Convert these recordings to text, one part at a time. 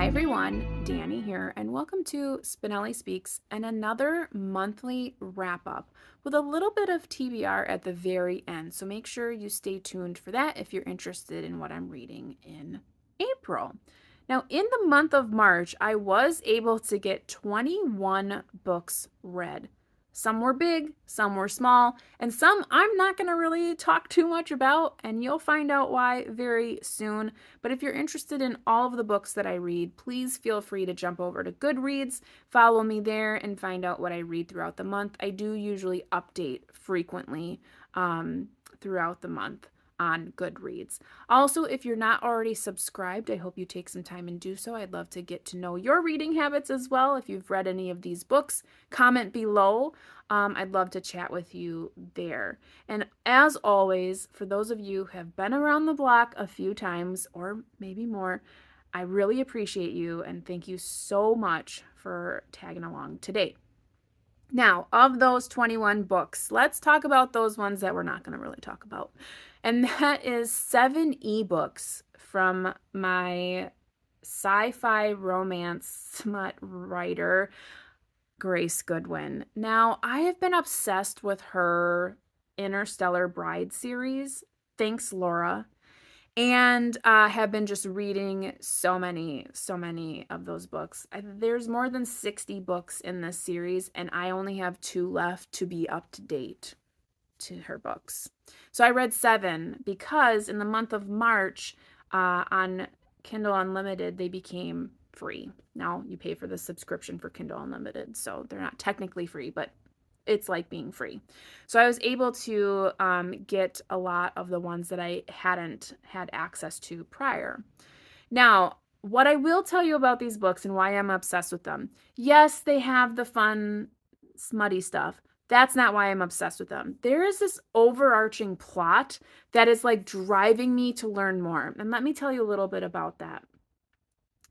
Hi everyone, Danny here, and welcome to Spenelli Speaks and another monthly wrap up with a little bit of TBR at the very end. So make sure you stay tuned for that if you're interested in what I'm reading in April. Now, in the month of March, I was able to get 21 books read. Some were big, some were small, and some I'm not going to really talk too much about, and you'll find out why very soon. But if you're interested in all of the books that I read, please feel free to jump over to Goodreads, follow me there, and find out what I read throughout the month. I do usually update frequently throughout the month on Goodreads. Also, if you're not already subscribed, I hope you take some time and do so. I'd love to get to know your reading habits as well. If you've read any of these books, comment below. I'd love to chat with you there. And as always, for those of you who have been around the block a few times or maybe more, I really appreciate you and thank you so much for tagging along today. Now, of those 21 books, let's talk about those ones that we're not going to really talk about. And that is 7 ebooks from my sci-fi romance smut writer, Grace Goodwin. Now, I have been obsessed with her Interstellar Bride series. Thanks, Laura. And have been just reading so many of those books. There's more than 60 books in this series, and I only have 2 left to be up to date to her books. So I read 7 because in the month of March on Kindle Unlimited, they became free. Now you pay for the subscription for Kindle Unlimited, so they're not technically free, but it's like being free. So I was able to get a lot of the ones that I hadn't had access to prior. Now, what I will tell you about these books and why I'm obsessed with them. Yes, they have the fun, smutty stuff. That's not why I'm obsessed with them. There is this overarching plot that is like driving me to learn more. And let me tell you a little bit about that.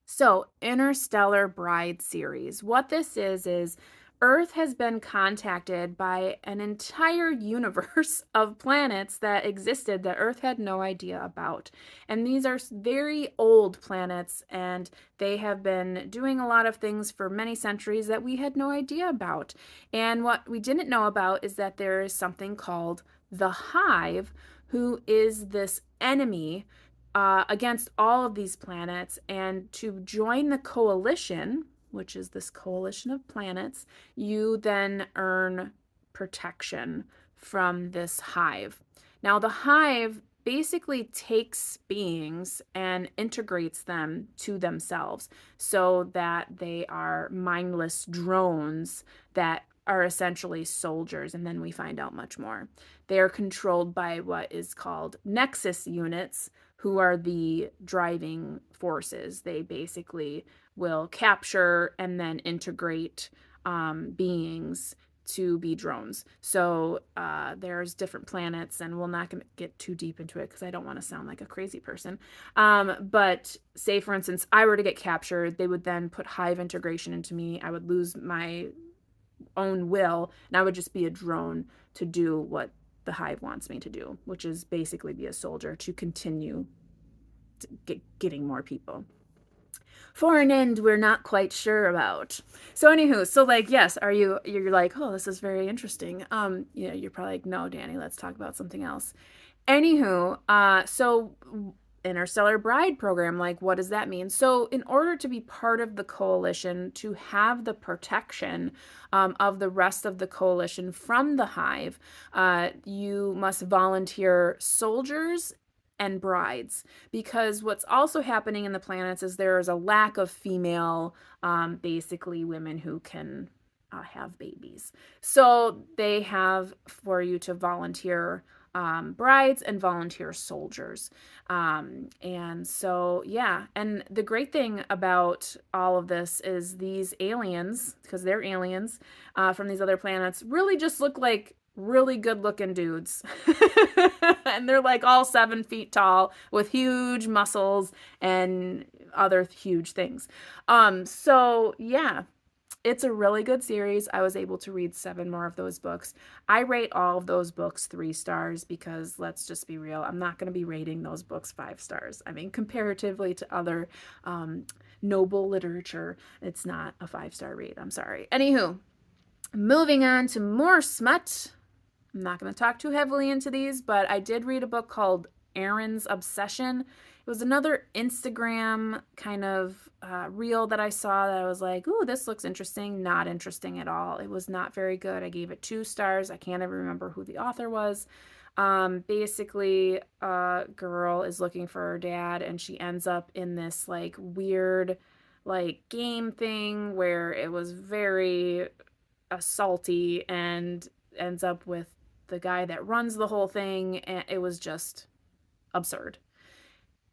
So, Interstellar Bride series. What this is Earth has been contacted by an entire universe of planets that existed that Earth had no idea about. And these are very old planets, and they have been doing a lot of things for many centuries that we had no idea about. And what we didn't know about is that there is something called the Hive, who is this enemy against all of these planets. And to join the coalition, which is this coalition of planets, you then earn protection from this hive. Now, the hive basically takes beings and integrates them to themselves so that they are mindless drones that are essentially soldiers, and then we find out much more. They are controlled by what is called nexus units, who are the driving forces. They basically will capture and then integrate beings to be drones. So there's different planets, and we're not going to get too deep into it because I don't want to sound like a crazy person. But say, for instance, I were to get captured, they would then put hive integration into me. I would lose my own will, and I would just be a drone to do what the hive wants me to do, which is basically be a soldier to continue getting more people. For an end we're not quite sure about. So anywho, so like, yes, you're like, oh, this is very interesting. You're probably like, no, Danny, let's talk about something else. Anywho, so Interstellar Bride program, like, what does that mean? So in order to be part of the coalition, to have the protection of the rest of the coalition from the hive, you must volunteer soldiers and brides, because what's also happening in the planets is there is a lack of female, basically women who can have babies. So they have for you to volunteer brides and volunteer soldiers. And so, yeah. And the great thing about all of this is these aliens, because they're aliens from these other planets, really just look like really good looking dudes. And they're like all 7 feet tall with huge muscles and other huge things. So yeah. It's a really good series. I was able to read 7 more of those books. I rate all of those books 3 stars because let's just be real, I'm not going to be rating those books 5 stars. I mean, comparatively to other noble literature, it's not a 5-star read. I'm sorry. Anywho, moving on to more smut. I'm not going to talk too heavily into these, but I did read a book called Arran's Obsession. It was another Instagram kind of reel that I saw that I was like, ooh, this looks interesting. Not interesting at all. It was not very good. I gave it 2 stars. I can't even remember who the author was. Basically, a girl is looking for her dad, and she ends up in this like weird like game thing where it was very salty and ends up with the guy that runs the whole thing, and it was just absurd.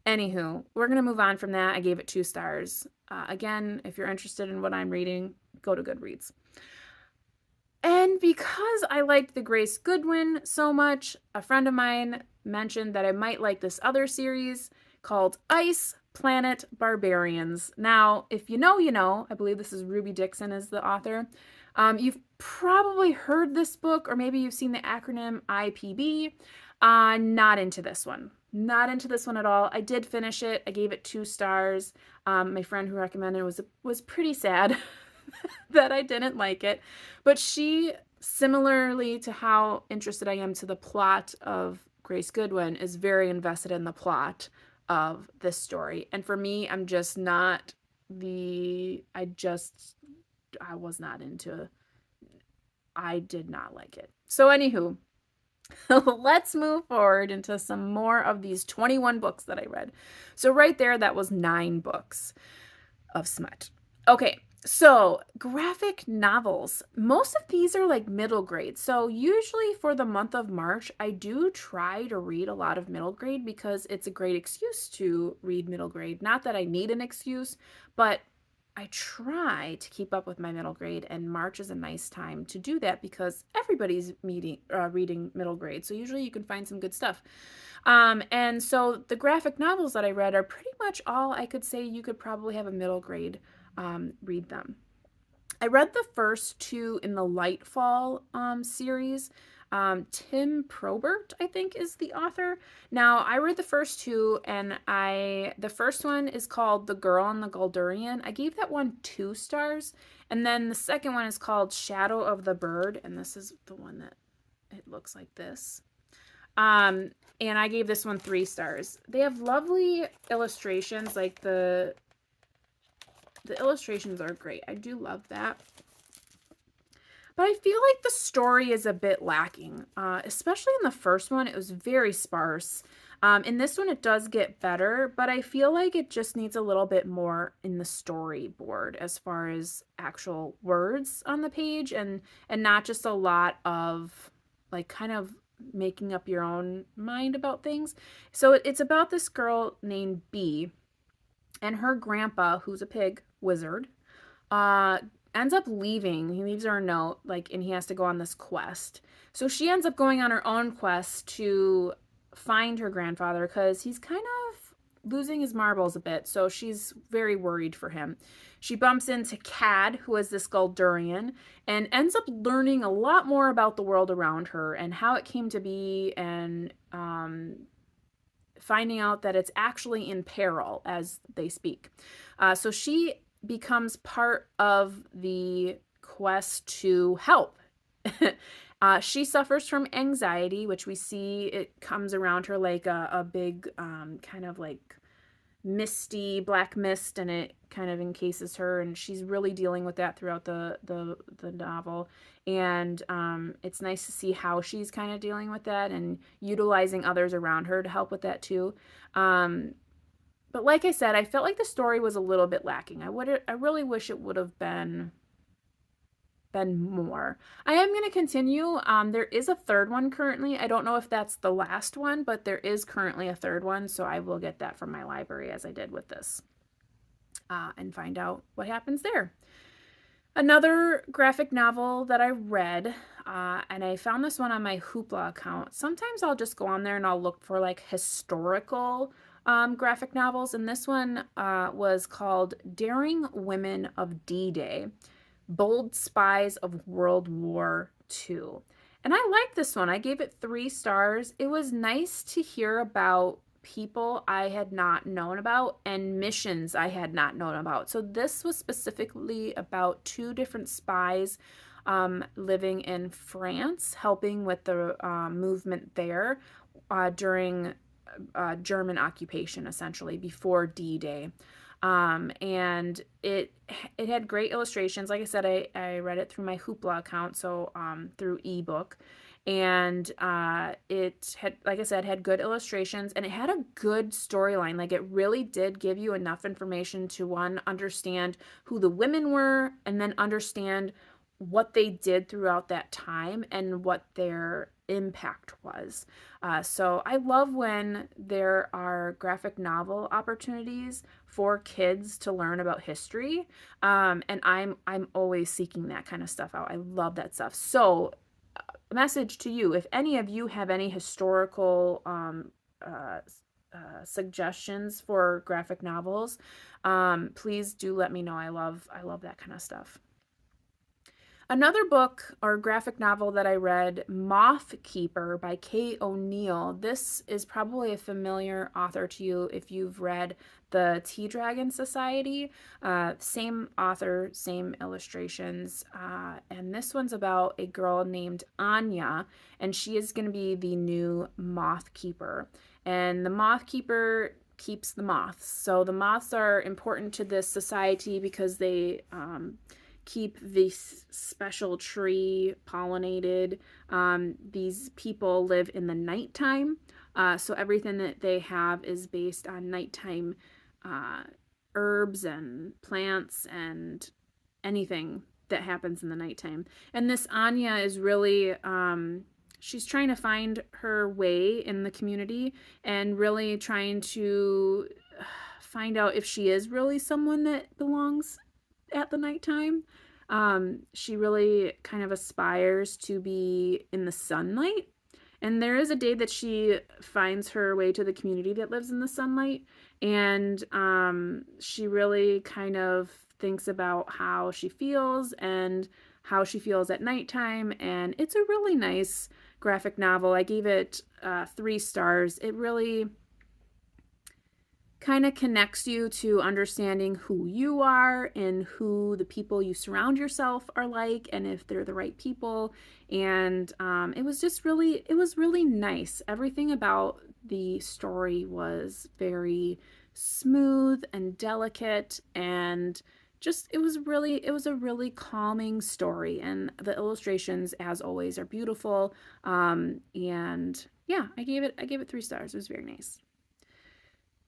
Anywho, we're going to move on from that. I gave it 2 stars. Again, if you're interested in what I'm reading, go to Goodreads. And because I liked the Grace Goodwin so much, a friend of mine mentioned that I might like this other series called Ice Planet Barbarians. Now, if you know, you know. I believe this is Ruby Dixon is the author. You've probably heard this book, or maybe you've seen the acronym IPB. Not into this one. Not into this one at all. I did finish it. I gave it 2 stars. My friend who recommended it was pretty sad that I didn't like it. But she, similarly to how interested I am to the plot of Grace Goodwin, is very invested in the plot of this story. And for me, I was not into, I did not like it. So anywho, let's move forward into some more of these 21 books that I read. So right there, that was 9 books of smut. Okay, so graphic novels. Most of these are like middle grade. So usually for the month of March, I do try to read a lot of middle grade because it's a great excuse to read middle grade. Not that I need an excuse, but I try to keep up with my middle grade, and March is a nice time to do that because everybody's reading middle grade. So usually you can find some good stuff. And so the graphic novels that I read are pretty much all I could say you could probably have a middle grade read them. I read the first 2 in the Lightfall series. Tim Probert, I think, is the author. Now, I read the first 2, and the first one is called The Girl and the Galdurian. I gave that one 2 stars, and then the second one is called Shadow of the Bird, and this is the one that it looks like this. And I gave this one 3 stars. They have lovely illustrations, like the illustrations are great. I do love that. But I feel like the story is a bit lacking, especially in the first one. It was very sparse. In this one, it does get better, but I feel like it just needs a little bit more in the storyboard as far as actual words on the page, and not just a lot of like kind of making up your own mind about things. So it's about this girl named Bee, and her grandpa, who's a pig wizard, ends up leaving. He leaves her a note, like, and he has to go on this quest. So she ends up going on her own quest to find her grandfather because he's kind of losing his marbles a bit. So she's very worried for him. She bumps into Caddie, who is this Galdurian, and ends up learning a lot more about the world around her and how it came to be, and finding out that it's actually in peril as they speak. So she becomes part of the quest to help. She suffers from anxiety, which we see it comes around her like a big kind of like misty black mist, and it kind of encases her, and she's really dealing with that throughout the novel. And it's nice to see how she's kind of dealing with that and utilizing others around her to help with that too. But like I said, I felt like the story was a little bit lacking. I really wish it would have been more. I am going to continue. There is a 3rd one currently. I don't know if that's the last one, but there is currently a 3rd one, so I will get that from my library as I did with this, and find out what happens there. Another graphic novel that I read, and I found this one on my Hoopla account. Sometimes I'll just go on there and I'll look for like historical graphic novels, and this one was called Daring Women of D-Day Bold Spies of World War II. And I like this one. I gave it 3 stars. It was nice to hear about people I had not known about and missions I had not known about. So this was specifically about 2 different spies living in France, helping with the movement there during German occupation, essentially before D-Day. And it had great illustrations. Like I said, I read it through my Hoopla account, so through ebook. And it had, like I said, had good illustrations, and it had a good storyline. Like, it really did give you enough information to, one, understand who the women were, and then understand what they did throughout that time and what their impact was. So I love when there are graphic novel opportunities for kids to learn about history, and I'm always seeking that kind of stuff out. I love that stuff. So, a message to you: if any of you have any historical uh, suggestions for graphic novels, please do let me know. I love that kind of stuff. Another book or graphic novel that I read, Moth Keeper by Kate O'Neill. This is probably a familiar author to you if you've read the Tea Dragon Society. Same author, same illustrations. And this one's about a girl named Anya, and she is going to be the new Moth Keeper. And the Moth Keeper keeps the moths. So the moths are important to this society because they keep this special tree pollinated. These people live in the nighttime, so everything that they have is based on nighttime herbs and plants and anything that happens in the nighttime. And this Anya is really she's trying to find her way in the community and really trying to find out if she is really someone that belongs at the nighttime. She really kind of aspires to be in the sunlight. And there is a day that she finds her way to the community that lives in the sunlight. And she really kind of thinks about how she feels and how she feels at nighttime. And it's a really nice graphic novel. I gave it 3 stars. It really kind of connects you to understanding who you are and who the people you surround yourself are like, and if they're the right people. And it was really nice. Everything about the story was very smooth and delicate, and just it was a really calming story, and the illustrations, as always, are beautiful. And yeah, I gave it 3 stars. It was very nice.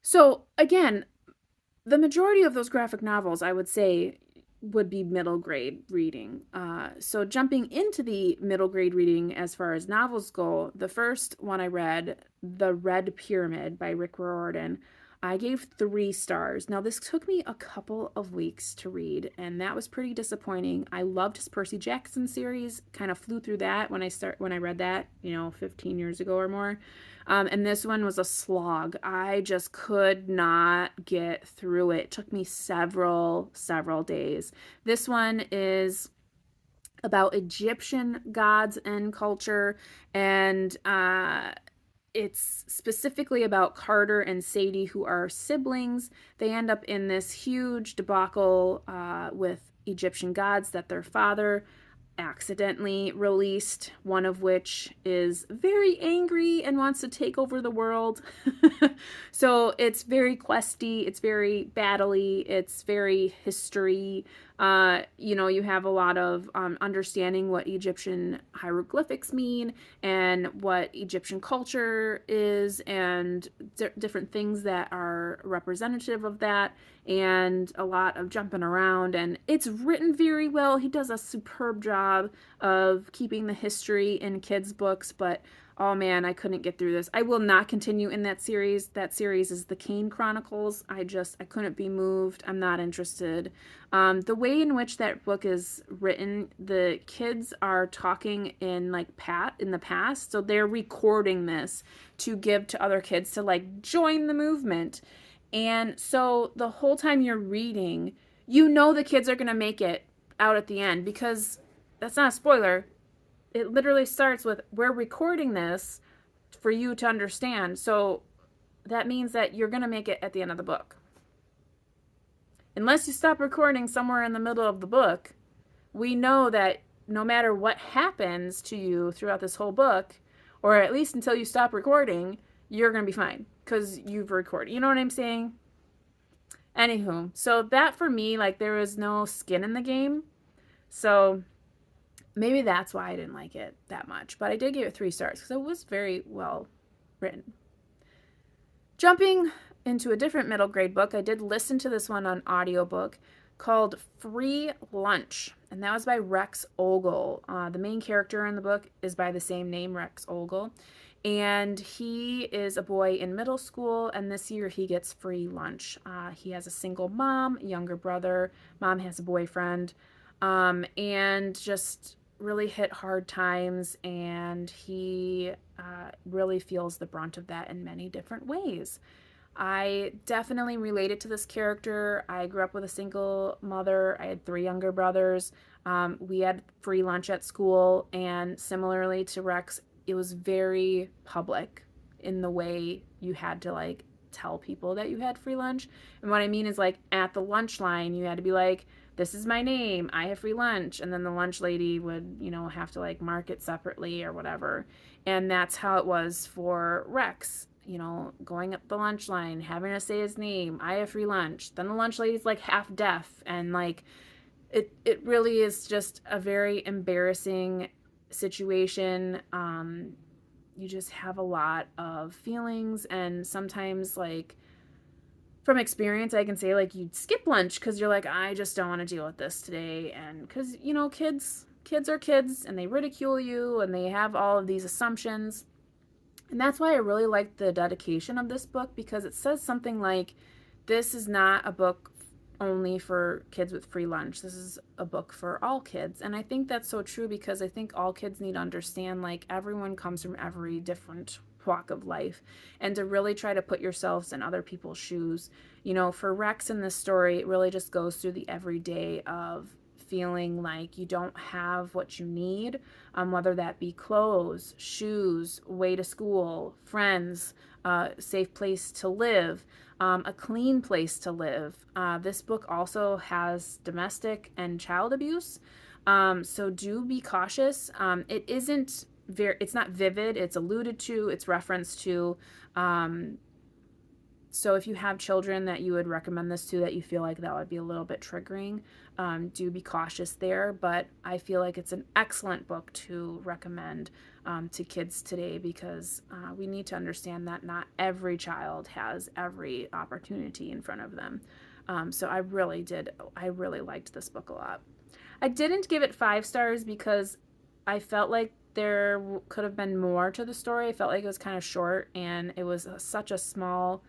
So again, the majority of those graphic novels, I would say, would be middle grade reading. So jumping into the middle grade reading as far as novels go, the first one I read, The Red Pyramid by Riordan, I gave 3 stars. Now, this took me a couple of weeks to read, and that was pretty disappointing. I loved his Percy Jackson series, kind of flew through that when I read that, 15 years ago or more. And this one was a slog. I just could not get through it. It took me several days. This one is about Egyptian gods and culture, and it's specifically about Carter and Sadie, who are siblings. They end up in this huge debacle with Egyptian gods that their father accidentally released, one of which is very angry and wants to take over the world. So it's very questy, it's very battle-y, it's very history. You have a lot of understanding what Egyptian hieroglyphics mean and what Egyptian culture is, and different things that are representative of that, and a lot of jumping around. And it's written very well. He does a superb job of keeping the history in kids' books, but oh man, I couldn't get through this. I will not continue in that series. That series is the Kane Chronicles. I couldn't be moved. I'm not interested. The way in which that book is written, the kids are talking in in the past, so they're recording this to give to other kids to join the movement. And so the whole time you're reading, the kids are going to make it out at the end, because that's not a spoiler. It literally starts with, we're recording this for you to understand. So that means that you're going to make it at the end of the book. Unless you stop recording somewhere in the middle of the book, we know that no matter what happens to you throughout this whole book, or at least until you stop recording, you're going to be fine because you've recorded. You know what I'm saying? Anywho, so that for me, like, there was no skin in the game. So maybe that's why I didn't like it that much. But I did give it 3 stars because it was very well written. Jumping into a different middle grade book, I did listen to this one on audiobook called Free Lunch, and that was by Rex Ogle. The main character in the book is by the same name, Rex Ogle, and he is a boy in middle school, and this year he gets free lunch. He has a single mom, younger brother, mom has a boyfriend, and just really hit hard times, and he really feels the brunt of that in many different ways. I definitely related to this character. I grew up with a single mother. I had 3 younger brothers. We had free lunch at school, and similarly to Rex, it was very public in the way you had to like tell people that you had free lunch. And what I mean is, like, at the lunch line, you had to be like, this is my name, I have free lunch, and then the lunch lady would, have to like mark it separately or whatever. And that's how it was for Rex, going up the lunch line, having to say his name, I have free lunch. Then the lunch lady's like half deaf, and like it really is just a very embarrassing situation. You just have a lot of feelings, and sometimes, like, from experience, I can say, like, you'd skip lunch because you're like, I just don't want to deal with this today. And because, kids are kids, and they ridicule you, and they have all of these assumptions. And that's why I really like the dedication of this book, because it says something like, this is not a book only for kids with free lunch. This is a book for all kids. And I think that's so true, because I think all kids need to understand, like, everyone comes from every different walk of life, and to really try to put yourselves in other people's shoes. For Rex in this story, it really just goes through the everyday of feeling like you don't have what you need, whether that be clothes, shoes, way to school, friends, safe place to live, a clean place to live. This book also has domestic and child abuse, so do be cautious. It's not vivid, it's alluded to, it's referenced to. So if you have children that you would recommend this to, that you feel like that would be a little bit triggering, do be cautious there. But I feel like it's an excellent book to recommend to kids today, because we need to understand that not every child has every opportunity in front of them. So I really liked this book a lot. I didn't give it 5 stars because I felt like there could have been more to the story. I felt like it was kind of short, and it was such a small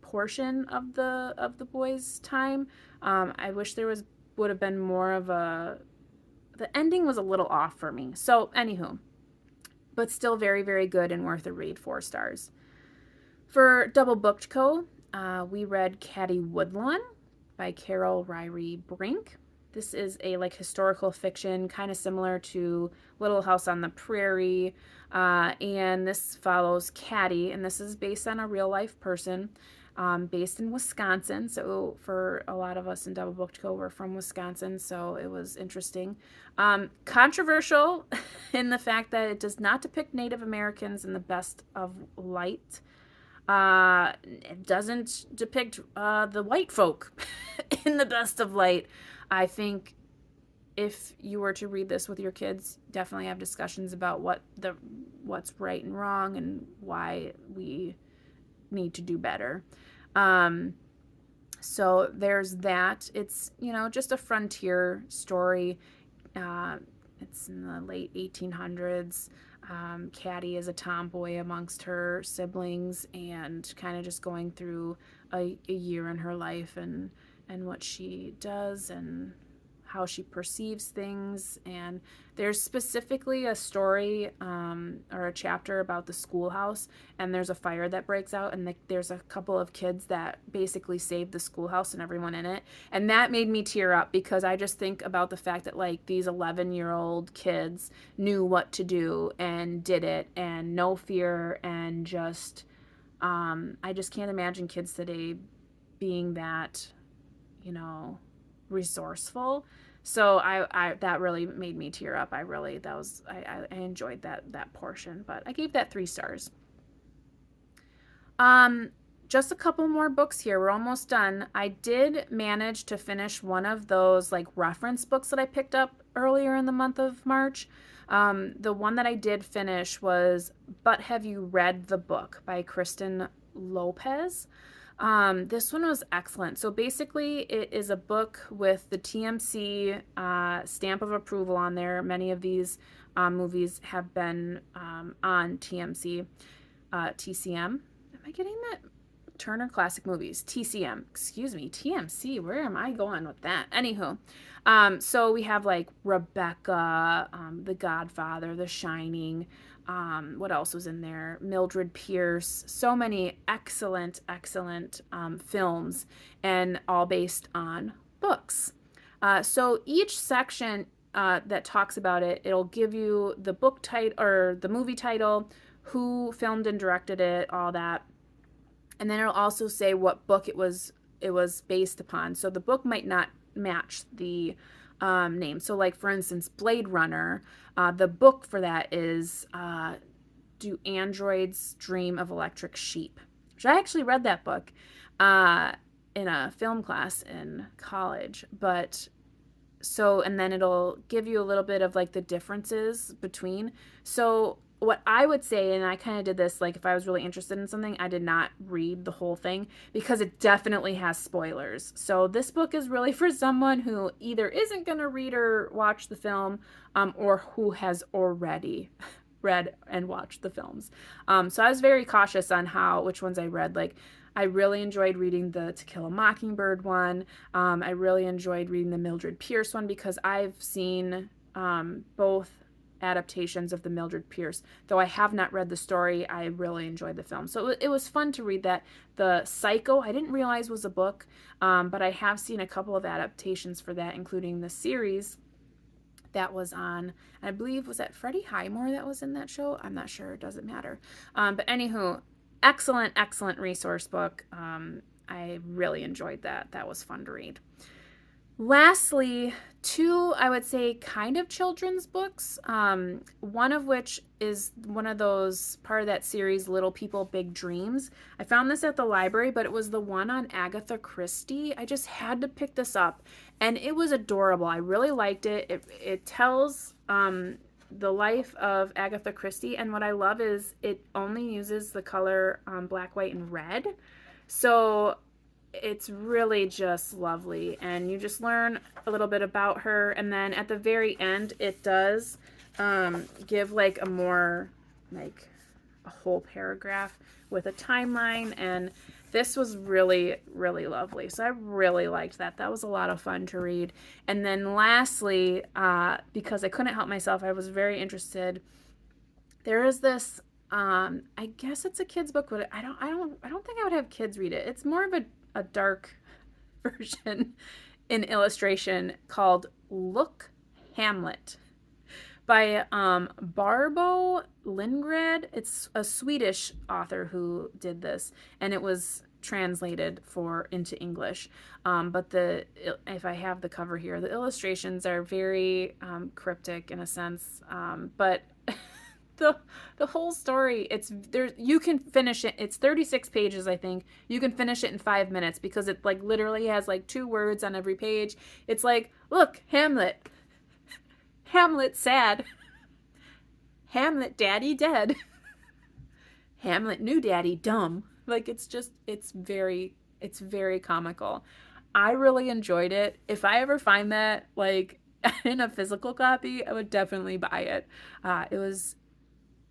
portion of the boys' time. I wish there would have been more of the ending was a little off for me. So anywho, but still very, very good and worth a read. 4 stars. For Double Booked Co., we read Caddie Woodlawn by Carol Ryrie Brink. This is a historical fiction, kind of similar to Little House on the Prairie, and this follows Caddie, and this is based on a real life person, based in Wisconsin. So for a lot of us in Double Booked Co., we're from Wisconsin, so it was interesting. Controversial in the fact that it does not depict Native Americans in the best of light. It doesn't depict the white folk in the best of light. I think if you were to read this with your kids, definitely have discussions about what's right and wrong, and why we need to do better. So there's that. It's, just a frontier story. It's in the late 1800s. Caddie is a tomboy amongst her siblings, and kind of just going through a year in her life, and what she does, and how she perceives things. And there's specifically a story or a chapter about the schoolhouse, and there's a fire that breaks out, and there's a couple of kids that basically save the schoolhouse and everyone in it. And that made me tear up because I just think about the fact that like these 11-year-old kids knew what to do and did it, and no fear, and just I just can't imagine kids today being that, resourceful. So I that really made me tear up. I enjoyed that portion, but I gave that 3 stars. Just a couple more books here. We're almost done. I did manage to finish one of those like reference books that I picked up earlier in the month of March. The one that I did finish was But Have You Read the Book by Kristen Lopez. This one was excellent. So basically, it is a book with the TMC stamp of approval on there. Many of these movies have been on TMC, TCM. Am I getting that? Turner Classic Movies, TCM. Excuse me, TMC. Where am I going with that? Anywho, so we have like Rebecca, The Godfather, The Shining. What else was in there? Mildred Pierce. So many excellent films, and all based on books. So each section that talks about it, it'll give you the book title or the movie title, who filmed and directed it, all that. And then it'll also say what book it was based upon. So the book might not match the name. So like, for instance, Blade Runner, the book for that is Do Androids Dream of Electric Sheep? Which I actually read that book in a film class in college. But so, and then it'll give you a little bit of like the differences between. So what I would say, and I kind of did this, like if I was really interested in something, I did not read the whole thing because it definitely has spoilers. So this book is really for someone who either isn't going to read or watch the film, or who has already read and watched the films. So I was very cautious on which ones I read. Like, I really enjoyed reading the To Kill a Mockingbird one. I really enjoyed reading the Mildred Pierce one because I've seen both adaptations of the Mildred Pierce. Though I have not read the story, I really enjoyed the film. So it was fun to read that. The Psycho, I didn't realize was a book, but I have seen a couple of adaptations for that, including the series that was on, I believe, was that Freddie Highmore that was in that show? I'm not sure. It doesn't matter. But anywho, excellent resource book. I really enjoyed that. That was fun to read. Lastly, 2, I would say, kind of children's books, one of which is one of those, part of that series, Little People, Big Dreams. I found this at the library, but it was the one on Agatha Christie. I just had to pick this up, and it was adorable. I really liked it. It tells the life of Agatha Christie, and what I love is it only uses the color black, white, and red. So it's really just lovely, and you just learn a little bit about her, and then at the very end it does give like a more, like a whole paragraph with a timeline, and this was really lovely. So I really liked that. That was a lot of fun to read. And then lastly, because I couldn't help myself, I was very interested. There is this I guess it's a kid's book, but I don't think I would have kids read it. It's more of a dark version in illustration called Look Hamlet by Barbro Lindgren. It's a Swedish author who did this, and it was translated into English. But if I have the cover here, the illustrations are very cryptic in a sense, but the whole story, you can finish it. It's 36 pages, I think. You can finish it in 5 minutes because it like literally has like 2 words on every page. It's like, look, Hamlet. Hamlet sad. Hamlet daddy dead. Hamlet new daddy dumb. Like, it's very comical. I really enjoyed it. If I ever find that like in a physical copy, I would definitely buy it.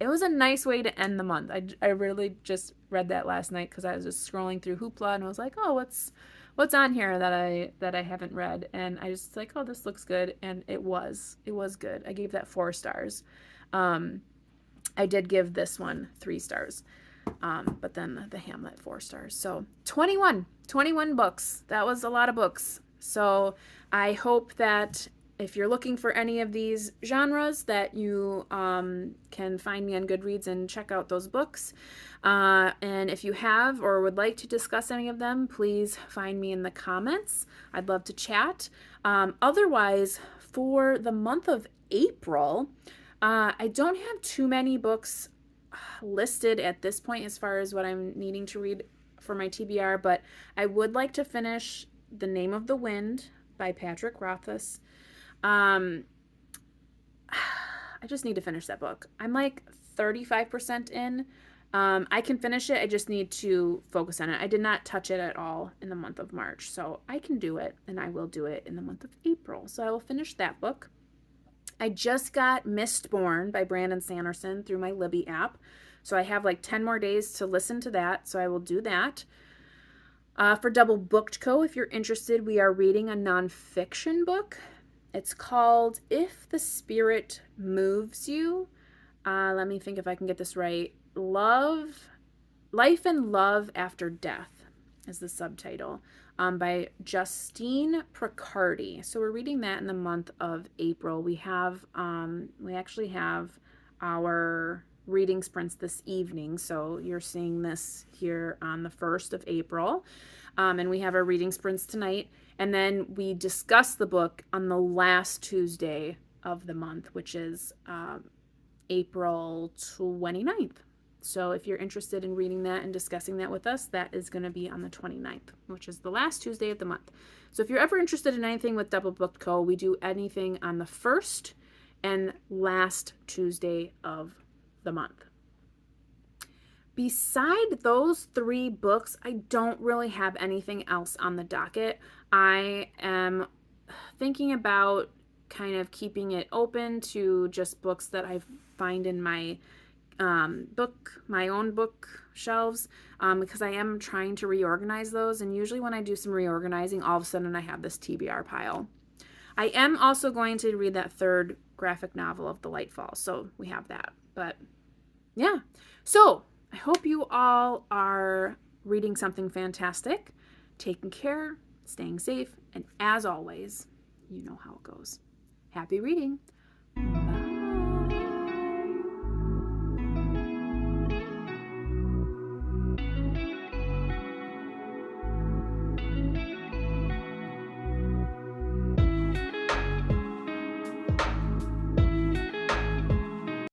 It was a nice way to end the month. I really just read that last night because I was just scrolling through Hoopla, and I was like, oh, what's on here that I haven't read, and I just like, oh, this looks good, and it was good. I gave that 4 stars. Um, I did give this one 3 stars, but then the Hamlet 4 stars. So 21 books. That was a lot of books. So I hope that if you're looking for any of these genres, that you can find me on Goodreads and check out those books. And if you have or would like to discuss any of them, please find me in the comments. I'd love to chat. Otherwise, for the month of April, I don't have too many books listed at this point as far as what I'm needing to read for my TBR, but I would like to finish The Name of the Wind by Patrick Rothfuss. I just need to finish that book. I'm like 35% in. I can finish it. I just need to focus on it. I did not touch it at all in the month of March, so I can do it, and I will do it in the month of April. So I will finish that book. I just got Mistborn by Brandon Sanderson through my Libby app. So I have like 10 more days to listen to that. So I will do that. For Double Booked Co., if you're interested, we are reading a nonfiction book. It's called If the Spirit Moves You. Let me think if I can get this right. Life and Love After Death is the subtitle, by Justine Pricardi. So we're reading that in the month of April. We actually have our reading sprints this evening. So you're seeing this here on the 1st of April. And we have our reading sprints tonight. And then we discuss the book on the last Tuesday of the month, which is April 29th. So if you're interested in reading that and discussing that with us, that is going to be on the 29th, which is the last Tuesday of the month. So if you're ever interested in anything with Double Booked Co., we do anything on the 1st and last Tuesday of the month. Beside those 3 books, I don't really have anything else on the docket. I am thinking about kind of keeping it open to just books that I find in my own book shelves, because I am trying to reorganize those, and usually when I do some reorganizing, all of a sudden I have this TBR pile. I am also going to read that 3rd graphic novel of the Lightfall, so we have that. But yeah, so I hope you all are reading something fantastic, taking care, staying safe, and as always, you know how it goes. Happy reading!